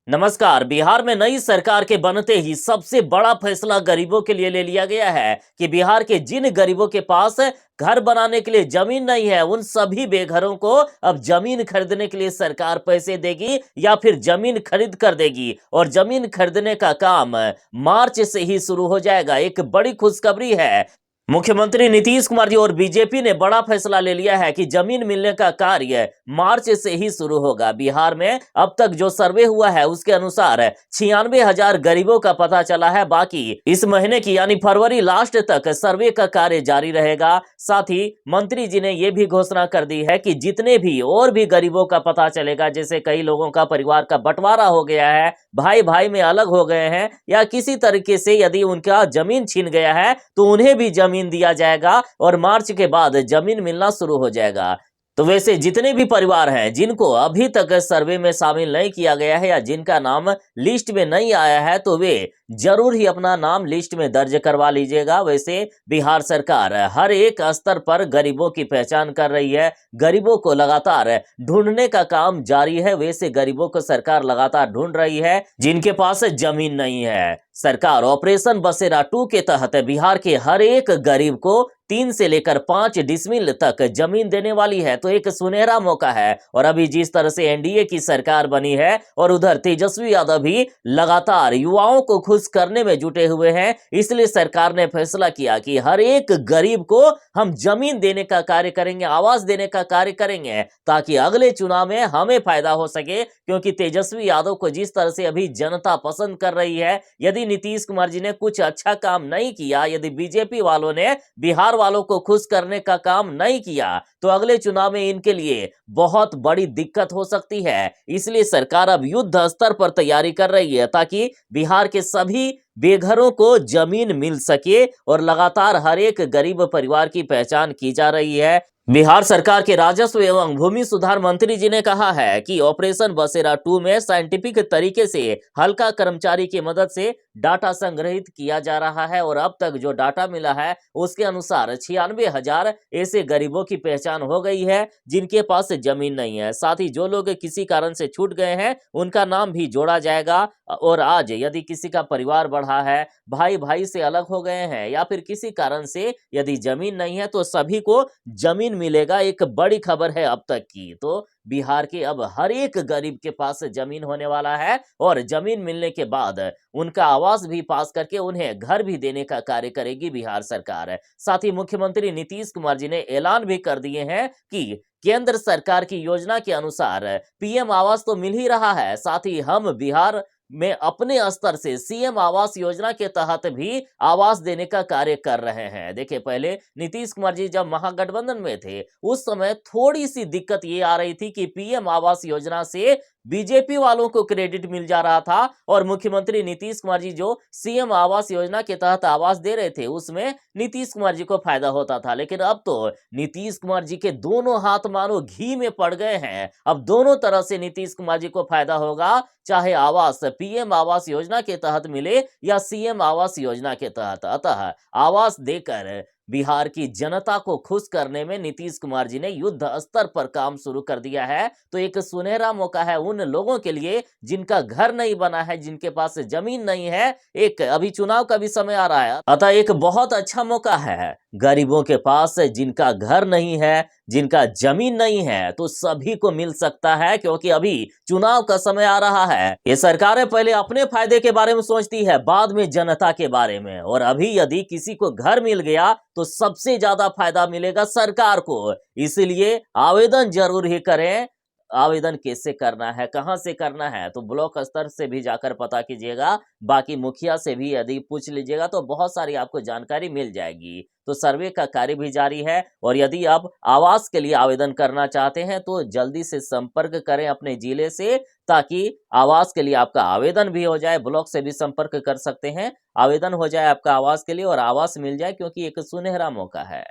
नमस्कार। बिहार में नई सरकार के बनते ही सबसे बड़ा फैसला गरीबों के लिए ले लिया गया है कि बिहार के जिन गरीबों के पास घर बनाने के लिए जमीन नहीं है, उन सभी बेघरों को अब जमीन खरीदने के लिए सरकार पैसे देगी या फिर जमीन खरीद कर देगी। और जमीन खरीदने का काम मार्च से ही शुरू हो जाएगा। एक बड़ी खुशखबरी है। मुख्यमंत्री नीतीश कुमार जी और बीजेपी ने बड़ा फैसला ले लिया है कि जमीन मिलने का कार्य मार्च से ही शुरू होगा। बिहार में अब तक जो सर्वे हुआ है उसके अनुसार 96,000 गरीबों का पता चला है। बाकी इस महीने की यानी फरवरी लास्ट तक सर्वे का कार्य जारी रहेगा। साथ ही मंत्री जी ने यह भी घोषणा कर दी है कि जितने भी और भी गरीबों का पता चलेगा, जैसे कई लोगों का परिवार का बंटवारा हो गया है, भाई भाई में अलग हो गए हैं, या किसी तरीके से यदि उनका जमीन छीन गया है तो उन्हें भी जमीन दिया जाएगा और मार्च के बाद जमीन मिलना शुरू हो जाएगा। तो वैसे जितने भी परिवार हैं जिनको अभी तक सर्वे में शामिल नहीं किया गया है या जिनका नाम लिस्ट में नहीं आया है, तो वे जरूर ही अपना नाम लिस्ट में दर्ज करवा लीजिएगा। वैसे बिहार सरकार हर एक स्तर पर गरीबों की पहचान कर रही है, गरीबों को लगातार ढूंढने का काम जारी है। वैसे गरीबों को सरकार लगातार ढूंढ रही है जिनके पास जमीन नहीं है। सरकार ऑपरेशन बसेरा 2 के तहत बिहार के हर एक गरीब को 3 से लेकर 5 डिसमिल तक जमीन देने वाली है। तो एक सुनहरा मौका है। और अभी जिस तरह से एनडीए की सरकार बनी है और उधर तेजस्वी यादव भी लगातार युवाओं को खुश करने में जुटे हुए हैं, इसलिए सरकार ने फैसला किया कि हर एक गरीब को हम जमीन देने का कार्य करेंगे, आवास देने का कार्य करेंगे, ताकि अगले चुनाव में हमें फायदा हो सके। क्योंकि तेजस्वी यादव को जिस तरह से अभी जनता पसंद कर रही है, यदि नीतीश कुमार जी ने कुछ अच्छा काम नहीं किया, यदि बीजेपी वालों ने बिहार वालों को खुश करने का काम नहीं किया, तो अगले चुनाव में इनके लिए बहुत बड़ी दिक्कत हो सकती है। इसलिए सरकार अब युद्ध स्तर पर तैयारी कर रही है ताकि बिहार के सभी बेघरों को जमीन मिल सके और लगातार हर एक गरीब परिवार की पहचान की जा रही है। बिहार सरकार के राजस्व एवं भूमि सुधार मंत्री जी ने कहा है कि ऑपरेशन बसेरा 2 में साइंटिफिक तरीके से हल्का कर्मचारी की मदद से डाटा संग्रहित किया जा रहा है। और अब तक जो डाटा मिला है उसके अनुसार 96,000 ऐसे गरीबों की पहचान हो गई है जिनके पास जमीन नहीं है। साथ ही जो लोग किसी कारण से छूट गए हैं उनका नाम भी जोड़ा जाएगा। और आज यदि किसी का परिवार बढ़ा है, भाई भाई से अलग हो गए हैं, या फिर किसी कारण से यदि जमीन नहीं है, तो सभी को जमीन मिलेगा। एक बड़ी खबर है अब तक की। तो बिहार के अब हर एक गरीब के पास जमीन होने वाला है और जमीन मिलने के बाद उनका आवास भी पास करके उन्हें घर भी देने का कार्य करेगी बिहार सरकार। साथ ही मुख्यमंत्री नीतीश कुमार जी ने ऐलान भी कर दिए हैं कि केंद्र सरकार की योजना के अनुसार पीएम आवास तो मिल ही रहा है, साथ ही हम बिहार में अपने स्तर से सीएम आवास योजना के तहत भी आवास देने का कार्य कर रहे हैं। देखिए, पहले नीतीश कुमार जी जब महागठबंधन में थे उस समय थोड़ी सी दिक्कत ये आ रही थी कि पीएम आवास योजना से बीजेपी वालों को क्रेडिट मिल जा रहा था और मुख्यमंत्री नीतीश कुमार जी जो सीएम आवास योजना के तहत आवास दे रहे थे उसमें नीतीश कुमार जी को फायदा होता था। लेकिन अब तो नीतीश कुमार जी के दोनों हाथ मानो घी में पड़ गए हैं। अब दोनों तरह से नीतीश कुमार जी को फायदा होगा, चाहे आवास पीएम आवास योजना के तहत मिले या सीएम आवास योजना के तहत। अतः आवास देकर बिहार की जनता को खुश करने में नीतीश कुमार जी ने युद्ध स्तर पर काम शुरू कर दिया है। तो एक सुनहरा मौका है उन लोगों के लिए जिनका घर नहीं बना है, जिनके पास जमीन नहीं है। एक अभी चुनाव का भी समय आ रहा है, अतः एक बहुत अच्छा मौका है गरीबों के पास जिनका घर नहीं है, जिनका जमीन नहीं है, तो सभी को मिल सकता है। क्योंकि अभी चुनाव का समय आ रहा है। ये सरकारें पहले अपने फायदे के बारे में सोचती है, बाद में जनता के बारे में। और अभी यदि किसी को घर मिल गया तो सबसे ज्यादा फायदा मिलेगा सरकार को। इसलिए आवेदन जरूर ही करें। आवेदन कैसे करना है, कहां से करना है, तो ब्लॉक स्तर से भी जाकर पता कीजिएगा। बाकी मुखिया से भी यदि पूछ लीजिएगा तो बहुत सारी आपको जानकारी मिल जाएगी। तो सर्वे का कार्य भी जारी है। और यदि आप आवास के लिए आवेदन करना चाहते हैं तो जल्दी से संपर्क करें अपने जिले से, ताकि आवास के लिए आपका आवेदन भी हो जाए। ब्लॉक से भी संपर्क कर सकते हैं, आवेदन हो जाए आपका आवास के लिए और आवास मिल जाए, क्योंकि एक सुनहरा मौका है।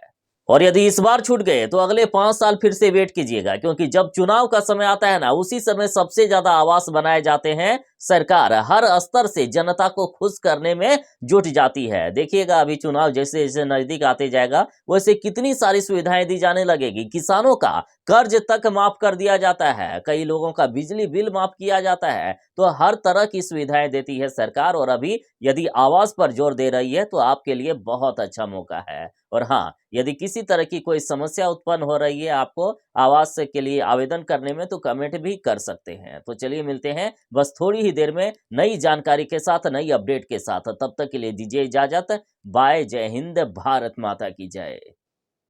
और यदि इस बार छूट गए तो अगले 5 साल फिर से वेट कीजिएगा, क्योंकि जब चुनाव का समय आता है ना, उसी समय सबसे ज्यादा आवास बनाए जाते हैं। सरकार हर स्तर से जनता को खुश करने में जुट जाती है। देखिएगा, अभी चुनाव जैसे जैसे नजदीक आते जाएगा वैसे कितनी सारी सुविधाएं दी जाने लगेगी। किसानों का कर्ज तक माफ कर दिया जाता है, कई लोगों का बिजली बिल माफ किया जाता है। तो हर तरह की सुविधाएं देती है सरकार, और अभी यदि आवास पर जोर दे रही है तो आपके लिए बहुत अच्छा मौका है। और हाँ, यदि किसी तरह की कोई समस्या उत्पन्न हो रही है आपको आवास के लिए आवेदन करने में, तो कमेंट भी कर सकते हैं। तो चलिए मिलते हैं बस थोड़ी ही देर में नई जानकारी के साथ, नई अपडेट के साथ। तब तक के लिए दीजिए इजाजत। बाय। जय हिंद। भारत माता की जय।